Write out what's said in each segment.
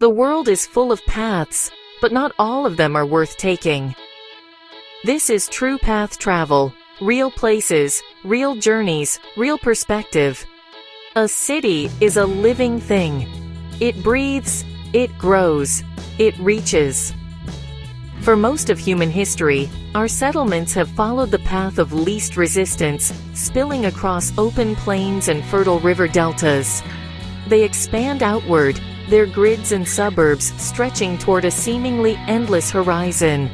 The world is full of paths, but not all of them are worth taking. This is true path travel, real places, real journeys, real perspective. A city is a living thing. It breathes, it grows, it reaches. For most of human history, our settlements have followed the path of least resistance, spilling across open plains and fertile river deltas. They expand outward, their grids and suburbs stretching toward a seemingly endless horizon.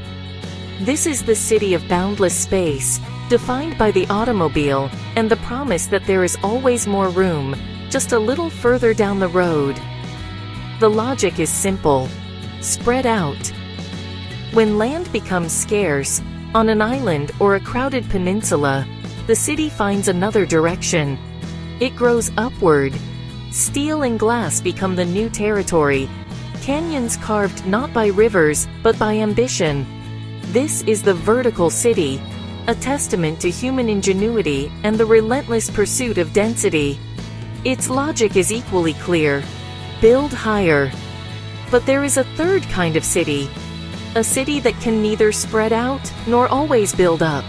This is the city of boundless space, defined by the automobile and the promise that there is always more room, just a little further down the road. The logic is simple: spread out. When land becomes scarce, on an island or a crowded peninsula, the city finds another direction. It grows upward. Steel and glass become the new territory, canyons carved not by rivers, but by ambition. This is the vertical city, a testament to human ingenuity and the relentless pursuit of density. Its logic is equally clear: build higher. But there is a third kind of city. A city that can neither spread out nor always build up.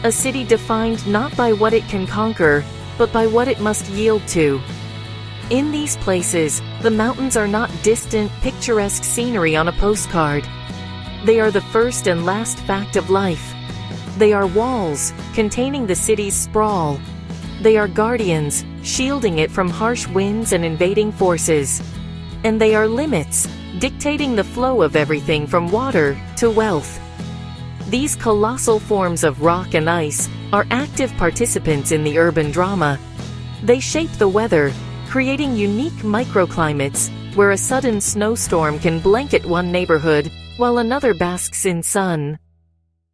A city defined not by what it can conquer, but by what it must yield to. In these places, the mountains are not distant, picturesque scenery on a postcard. They are the first and last fact of life. They are walls, containing the city's sprawl. They are guardians, shielding it from harsh winds and invading forces. And they are limits, dictating the flow of everything from water to wealth. These colossal forms of rock and ice are active participants in the urban drama. They shape the weather, creating unique microclimates where a sudden snowstorm can blanket one neighborhood while another basks in sun.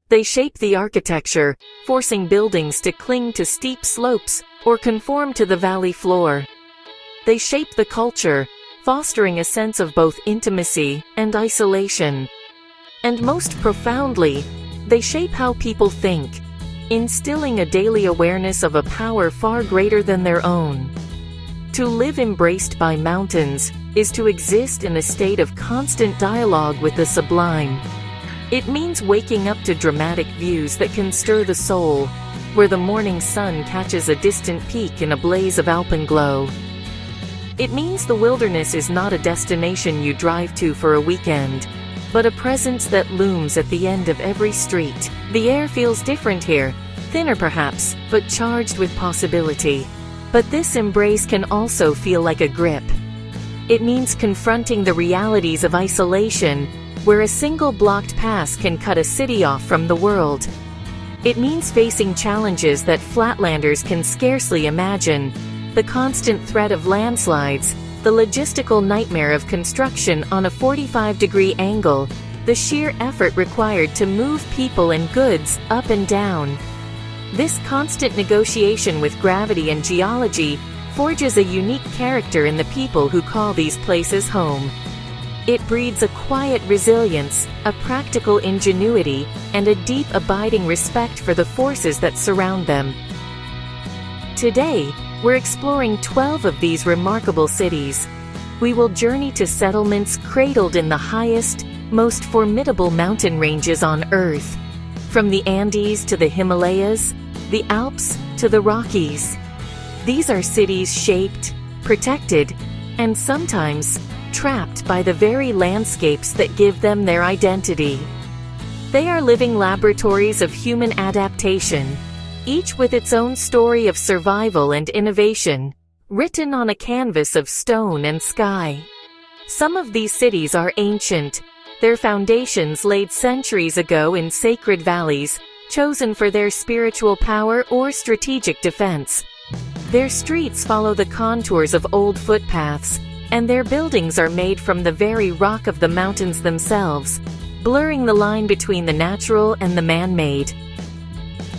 They shape the architecture, forcing buildings to cling to steep slopes or conform to the valley floor. They shape the culture, fostering a sense of both intimacy and isolation. And most profoundly, they shape how people think, instilling a daily awareness of a power far greater than their own. To live embraced by mountains is to exist in a state of constant dialogue with the sublime. It means waking up to dramatic views that can stir the soul, where the morning sun catches a distant peak in a blaze of alpenglow. It means the wilderness is not a destination you drive to for a weekend, but a presence that looms at the end of every street. The air feels different here, thinner perhaps, but charged with possibility. But this embrace can also feel like a grip. It means confronting the realities of isolation, where a single blocked pass can cut a city off from the world. It means facing challenges that flatlanders can scarcely imagine: the constant threat of landslides, the logistical nightmare of construction on a 45-degree angle, the sheer effort required to move people and goods up and down. This constant negotiation with gravity and geology forges a unique character in the people who call these places home. It breeds a quiet resilience, a practical ingenuity, and a deep abiding respect for the forces that surround them. Today, we're exploring 12 of these remarkable cities. We will journey to settlements cradled in the highest, most formidable mountain ranges on Earth. From the Andes to the Himalayas, the Alps to the Rockies. These are cities shaped, protected, and sometimes trapped by the very landscapes that give them their identity. They are living laboratories of human adaptation, each with its own story of survival and innovation, written on a canvas of stone and sky. Some of these cities are ancient, their foundations laid centuries ago in sacred valleys, chosen for their spiritual power or strategic defense. Their streets follow the contours of old footpaths, and their buildings are made from the very rock of the mountains themselves, blurring the line between the natural and the man-made.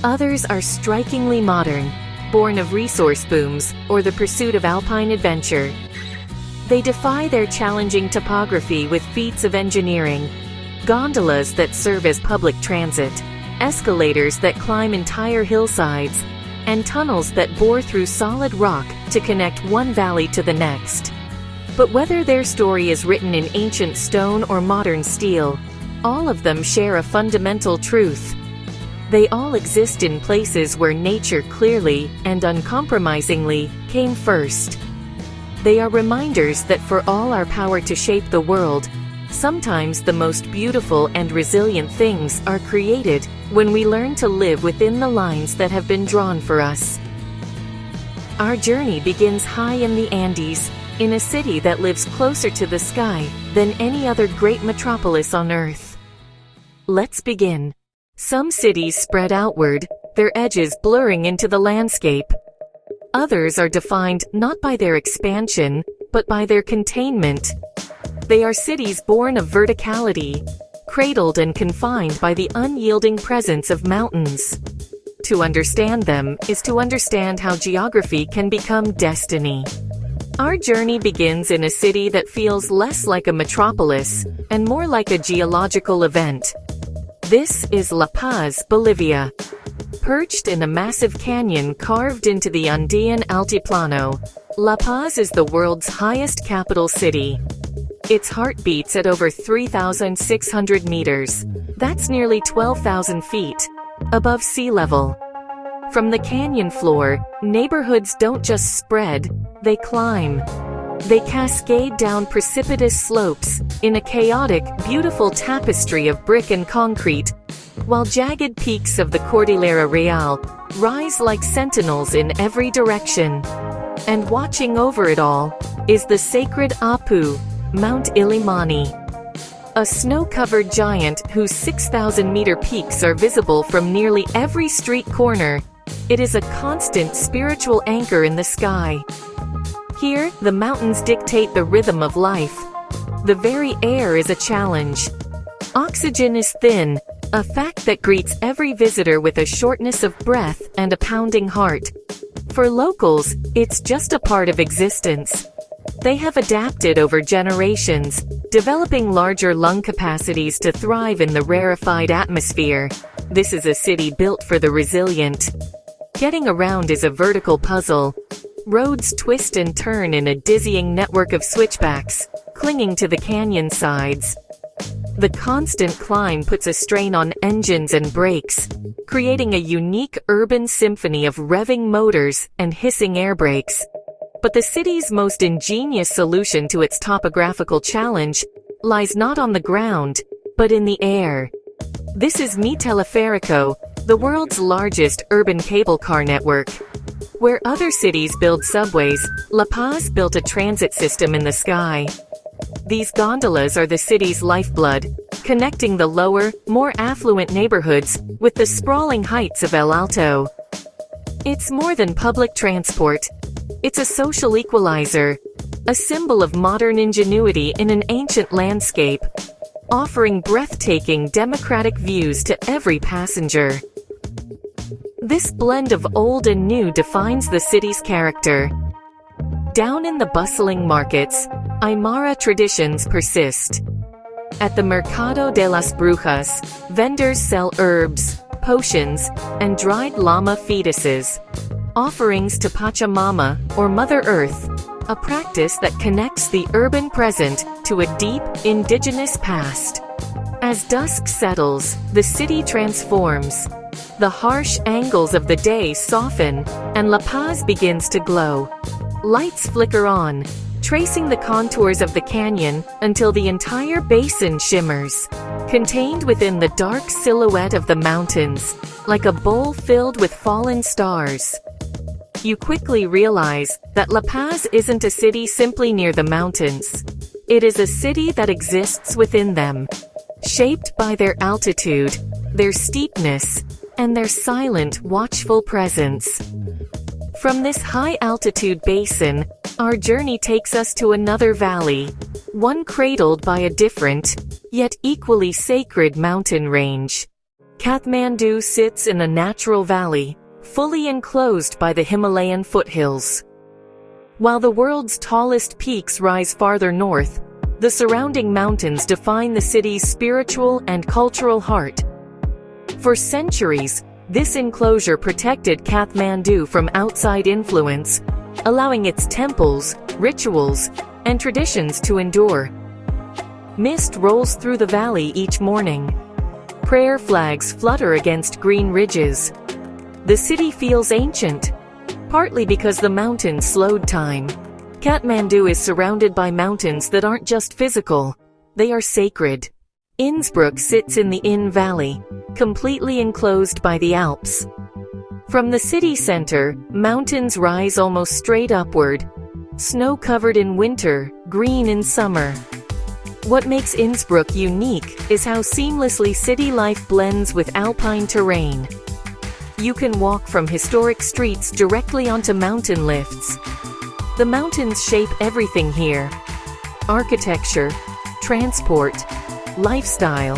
Others are strikingly modern, born of resource booms or the pursuit of alpine adventure. They defy their challenging topography with feats of engineering, gondolas that serve as public transit, escalators that climb entire hillsides, and tunnels that bore through solid rock to connect one valley to the next. But whether their story is written in ancient stone or modern steel, all of them share a fundamental truth. They all exist in places where nature clearly and uncompromisingly came first. They are reminders that for all our power to shape the world, sometimes the most beautiful and resilient things are created when we learn to live within the lines that have been drawn for us. Our journey begins high in the Andes, in a city that lives closer to the sky than any other great metropolis on Earth. Let's begin. Some cities spread outward, their edges blurring into the landscape. Others are defined not by their expansion, but by their containment. They are cities born of verticality, cradled and confined by the unyielding presence of mountains. To understand them is to understand how geography can become destiny. Our journey begins in a city that feels less like a metropolis and more like a geological event. This is La Paz, Bolivia. Perched in a massive canyon carved into the Andean Altiplano, La Paz is the world's highest capital city. Its heart beats at over 3,600 meters. That's nearly 12,000 feet above sea level. From the canyon floor, neighborhoods don't just spread, they climb. They cascade down precipitous slopes in a chaotic, beautiful tapestry of brick and concrete, while jagged peaks of the Cordillera Real rise like sentinels in every direction. And watching over it all is the sacred Apu, Mount Illimani, a snow-covered giant whose 6,000-meter peaks are visible from nearly every street corner. It is a constant spiritual anchor in the sky. Here, the mountains dictate the rhythm of life. The very air is a challenge. Oxygen is thin, a fact that greets every visitor with a shortness of breath and a pounding heart. For locals, it's just a part of existence. They have adapted over generations, developing larger lung capacities to thrive in the rarefied atmosphere. This is a city built for the resilient. Getting around is a vertical puzzle. Roads twist and turn in a dizzying network of switchbacks, clinging to the canyon sides. The constant climb puts a strain on engines and brakes, creating a unique urban symphony of revving motors and hissing air brakes. But the city's most ingenious solution to its topographical challenge lies not on the ground, but in the air. This is Mi Teleférico, the world's largest urban cable car network. Where other cities build subways, La Paz built a transit system in the sky. These gondolas are the city's lifeblood, connecting the lower, more affluent neighborhoods with the sprawling heights of El Alto. It's more than public transport. It's a social equalizer, a symbol of modern ingenuity in an ancient landscape, offering breathtaking democratic views to every passenger. This blend of old and new defines the city's character. Down in the bustling markets, Aymara traditions persist. At the Mercado de las Brujas, vendors sell herbs, potions, and dried llama fetuses, offerings to Pachamama, or Mother Earth, a practice that connects the urban present to a deep, indigenous past. As dusk settles, the city transforms. The harsh angles of the day soften, and La Paz begins to glow. Lights flicker on, tracing the contours of the canyon until the entire basin shimmers, contained within the dark silhouette of the mountains, like a bowl filled with fallen stars. You quickly realize that La Paz isn't a city simply near the mountains. It is a city that exists within them, shaped by their altitude, their steepness, and their silent, watchful presence. From this high-altitude basin, our journey takes us to another valley, one cradled by a different, yet equally sacred mountain range. Kathmandu sits in a natural valley, fully enclosed by the Himalayan foothills. While the world's tallest peaks rise farther north, the surrounding mountains define the city's spiritual and cultural heart. For centuries, this enclosure protected Kathmandu from outside influence, allowing its temples, rituals, and traditions to endure. Mist rolls through the valley each morning. Prayer flags flutter against green ridges. The city feels ancient, partly because the mountains slowed time. Kathmandu is surrounded by mountains that aren't just physical, they are sacred. Innsbruck sits in the Inn Valley, completely enclosed by the Alps. From the city center, mountains rise almost straight upward, snow-covered in winter, green in summer. What makes Innsbruck unique is how seamlessly city life blends with alpine terrain. You can walk from historic streets directly onto mountain lifts. The mountains shape everything here: architecture, transport, lifestyle.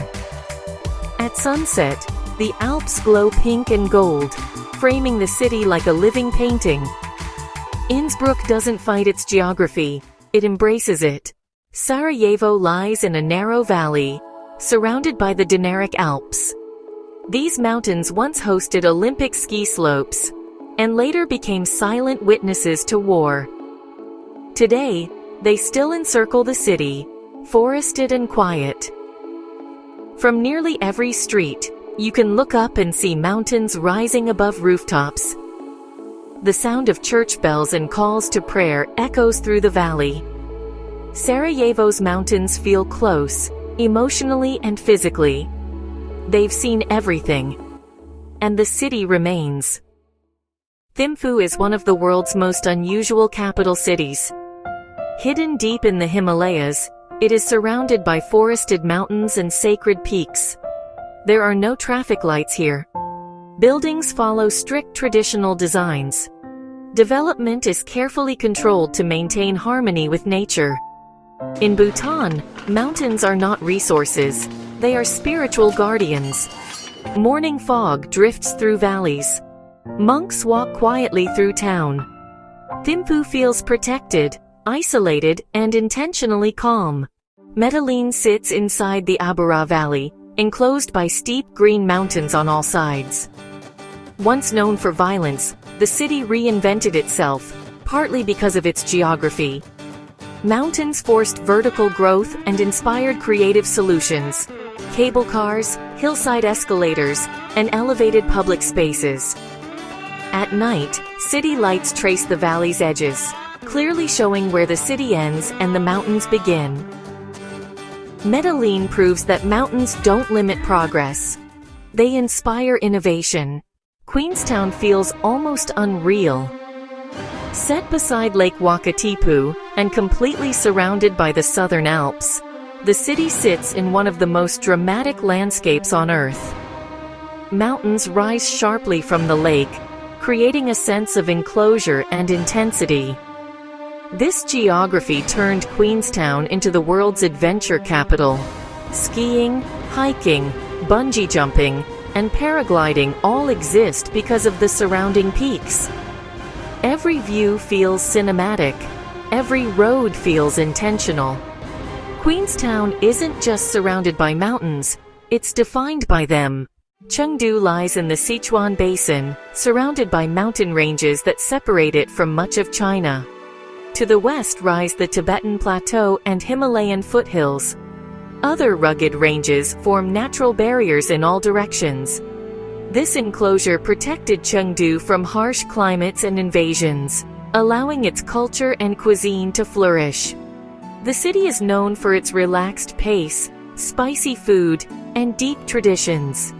At sunset, the Alps glow pink and gold, framing the city like a living painting. Innsbruck doesn't fight its geography, it embraces it. Sarajevo lies in a narrow valley, surrounded by the Dinaric Alps. These mountains once hosted Olympic ski slopes, and later became silent witnesses to war. Today, they still encircle the city, forested and quiet. From nearly every street, you can look up and see mountains rising above rooftops. The sound of church bells and calls to prayer echoes through the valley. Sarajevo's mountains feel close, emotionally and physically. They've seen everything. And the city remains. Thimphu is one of the world's most unusual capital cities. Hidden deep in the Himalayas, it is surrounded by forested mountains and sacred peaks. There are no traffic lights here. Buildings follow strict traditional designs. Development is carefully controlled to maintain harmony with nature. In Bhutan, mountains are not resources, they are spiritual guardians. Morning fog drifts through valleys. Monks walk quietly through town. Thimphu feels protected, isolated, and intentionally calm. Medellín sits inside the Abura Valley, enclosed by steep green mountains on all sides. Once known for violence, the city reinvented itself, partly because of its geography. Mountains forced vertical growth and inspired creative solutions: cable cars, hillside escalators, and elevated public spaces. At night, city lights trace the valley's edges, clearly showing where the city ends and the mountains begin. Medellín proves that mountains don't limit progress. They inspire innovation. Queenstown feels almost unreal. Set beside Lake Wakatipu, and completely surrounded by the Southern Alps, the city sits in one of the most dramatic landscapes on Earth. Mountains rise sharply from the lake, creating a sense of enclosure and intensity. This geography turned Queenstown into the world's adventure capital. Skiing, hiking, bungee jumping, and paragliding all exist because of the surrounding peaks. Every view feels cinematic. Every road feels intentional. Queenstown isn't just surrounded by mountains, it's defined by them. Chengdu lies in the Sichuan Basin, surrounded by mountain ranges that separate it from much of China. To the west rise the Tibetan Plateau and Himalayan foothills. Other rugged ranges form natural barriers in all directions. This enclosure protected Chengdu from harsh climates and invasions, allowing its culture and cuisine to flourish. The city is known for its relaxed pace, spicy food, and deep traditions.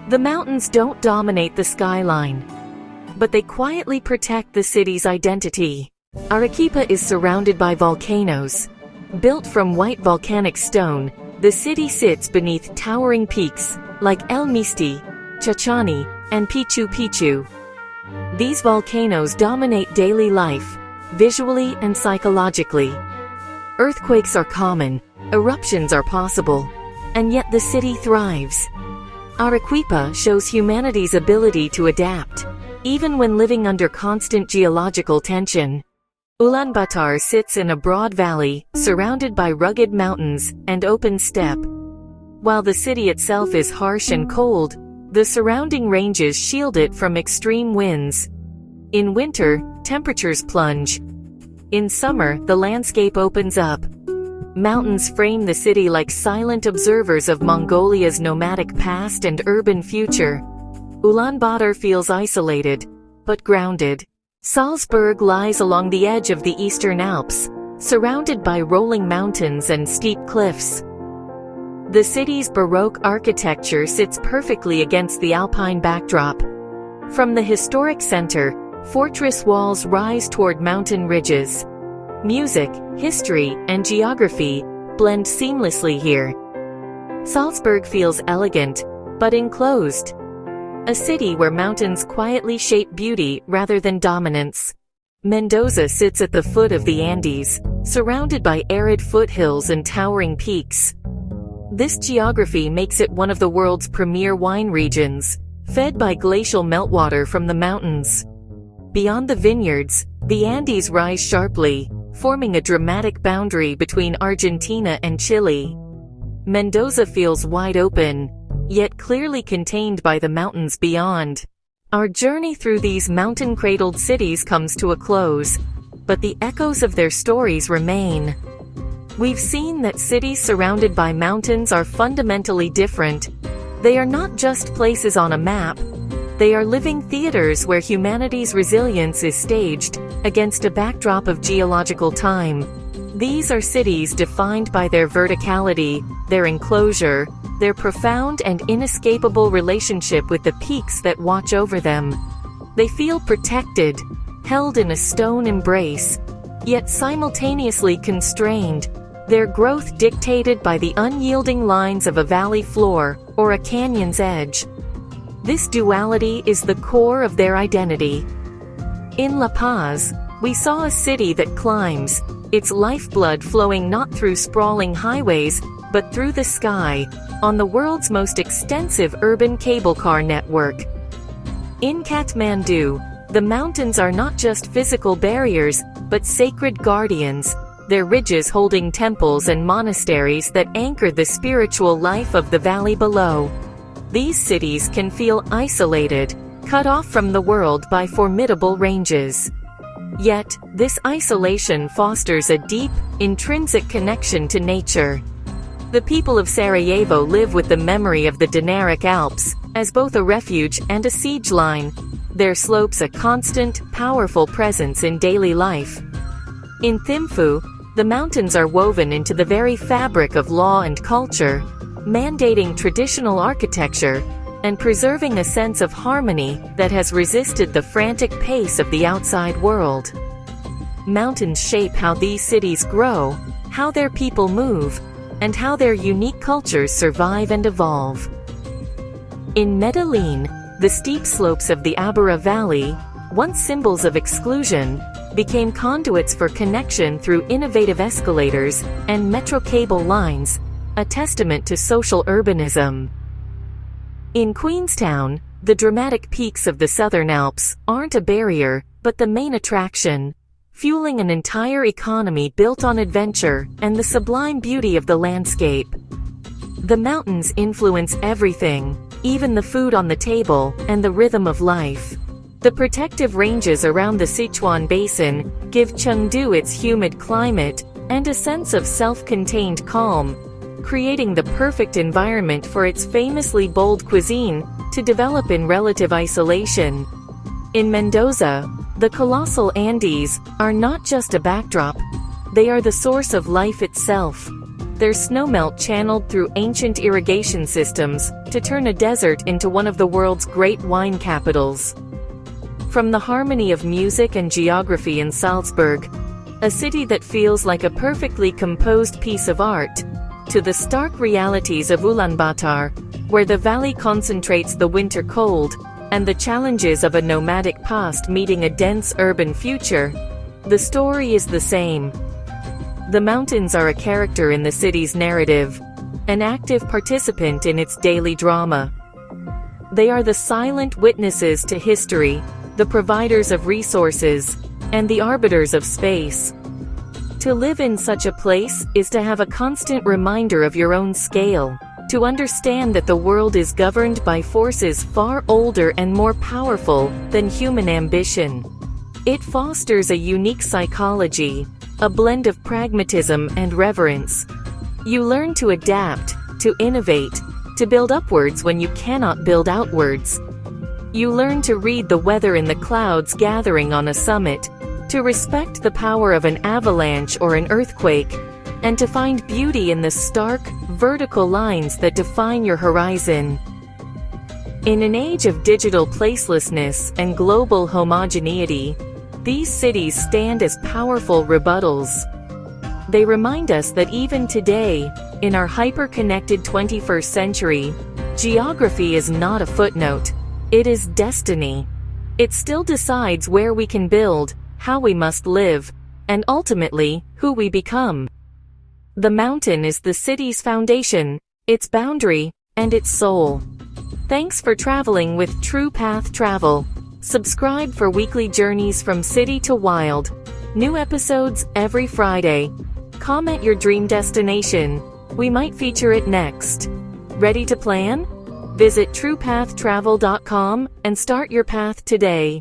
The mountains don't dominate the skyline, but they quietly protect the city's identity. Arequipa is surrounded by volcanoes. Built from white volcanic stone, the city sits beneath towering peaks like El Misti, Chachani, and Pichu Pichu. These volcanoes dominate daily life, visually and psychologically. Earthquakes are common, eruptions are possible, and yet the city thrives. Arequipa shows humanity's ability to adapt, even when living under constant geological tension. Ulaanbaatar sits in a broad valley, surrounded by rugged mountains and open steppe. While the city itself is harsh and cold, the surrounding ranges shield it from extreme winds. In winter, temperatures plunge. In summer, the landscape opens up. Mountains frame the city like silent observers of Mongolia's nomadic past and urban future. Ulaanbaatar feels isolated, but grounded. Salzburg lies along the edge of the Eastern Alps, surrounded by rolling mountains and steep cliffs. The city's Baroque architecture sits perfectly against the alpine backdrop. From the historic center, fortress walls rise toward mountain ridges. Music, history, and geography blend seamlessly here. Salzburg feels elegant, but enclosed. A city where mountains quietly shape beauty rather than dominance. Mendoza sits at the foot of the Andes, surrounded by arid foothills and towering peaks. This geography makes it one of the world's premier wine regions, fed by glacial meltwater from the mountains. Beyond the vineyards, the Andes rise sharply, forming a dramatic boundary between Argentina and Chile. Mendoza feels wide open, yet clearly contained by the mountains beyond. Our journey through these mountain-cradled cities comes to a close, but the echoes of their stories remain. We've seen that cities surrounded by mountains are fundamentally different. They are not just places on a map. They are living theaters where humanity's resilience is staged against a backdrop of geological time. These are cities defined by their verticality, their enclosure, their profound and inescapable relationship with the peaks that watch over them. They feel protected, held in a stone embrace, yet simultaneously constrained, their growth dictated by the unyielding lines of a valley floor or a canyon's edge. This duality is the core of their identity. In La Paz, we saw a city that climbs, its lifeblood flowing not through sprawling highways, but through the sky, on the world's most extensive urban cable car network. In Kathmandu, the mountains are not just physical barriers, but sacred guardians, their ridges holding temples and monasteries that anchor the spiritual life of the valley below. These cities can feel isolated, cut off from the world by formidable ranges. Yet, this isolation fosters a deep, intrinsic connection to nature. The people of Sarajevo live with the memory of the Dinaric Alps, as both a refuge and a siege line, their slopes a constant, powerful presence in daily life. In Thimphu, the mountains are woven into the very fabric of law and culture, mandating traditional architecture and preserving a sense of harmony that has resisted the frantic pace of the outside world. Mountains shape how these cities grow, how their people move, and how their unique cultures survive and evolve. In Medellín, the steep slopes of the Abura Valley, once symbols of exclusion, became conduits for connection through innovative escalators and metro cable lines, a testament to social urbanism. In Queenstown, the dramatic peaks of the Southern Alps aren't a barrier, but the main attraction, fueling an entire economy built on adventure and the sublime beauty of the landscape. The mountains influence everything, even the food on the table and the rhythm of life. The protective ranges around the Sichuan Basin give Chengdu its humid climate and a sense of self-contained calm, creating the perfect environment for its famously bold cuisine to develop in relative isolation. In Mendoza, the colossal Andes are not just a backdrop, they are the source of life itself. Their snowmelt channeled through ancient irrigation systems to turn a desert into one of the world's great wine capitals. From the harmony of music and geography in Salzburg, a city that feels like a perfectly composed piece of art, to the stark realities of Ulaanbaatar, where the valley concentrates the winter cold, and the challenges of a nomadic past meeting a dense urban future, the story is the same. The mountains are a character in the city's narrative, an active participant in its daily drama. They are the silent witnesses to history, the providers of resources, and the arbiters of space. To live in such a place is to have a constant reminder of your own scale, to understand that the world is governed by forces far older and more powerful than human ambition. It fosters a unique psychology, a blend of pragmatism and reverence. You learn to adapt, to innovate, to build upwards when you cannot build outwards. You learn to read the weather in the clouds gathering on a summit, to respect the power of an avalanche or an earthquake, and to find beauty in the stark, vertical lines that define your horizon. In an age of digital placelessness and global homogeneity, these cities stand as powerful rebuttals. They remind us that even today, in our hyper-connected 21st century, geography is not a footnote. It is destiny. It still decides where we can build, how we must live, and ultimately, who we become. The mountain is the city's foundation, its boundary, and its soul. Thanks for traveling with True Path Travel. Subscribe for weekly journeys from city to wild. New episodes every Friday. Comment your dream destination. We might feature it next. Ready to plan? Visit truepathtravel.com and start your path today.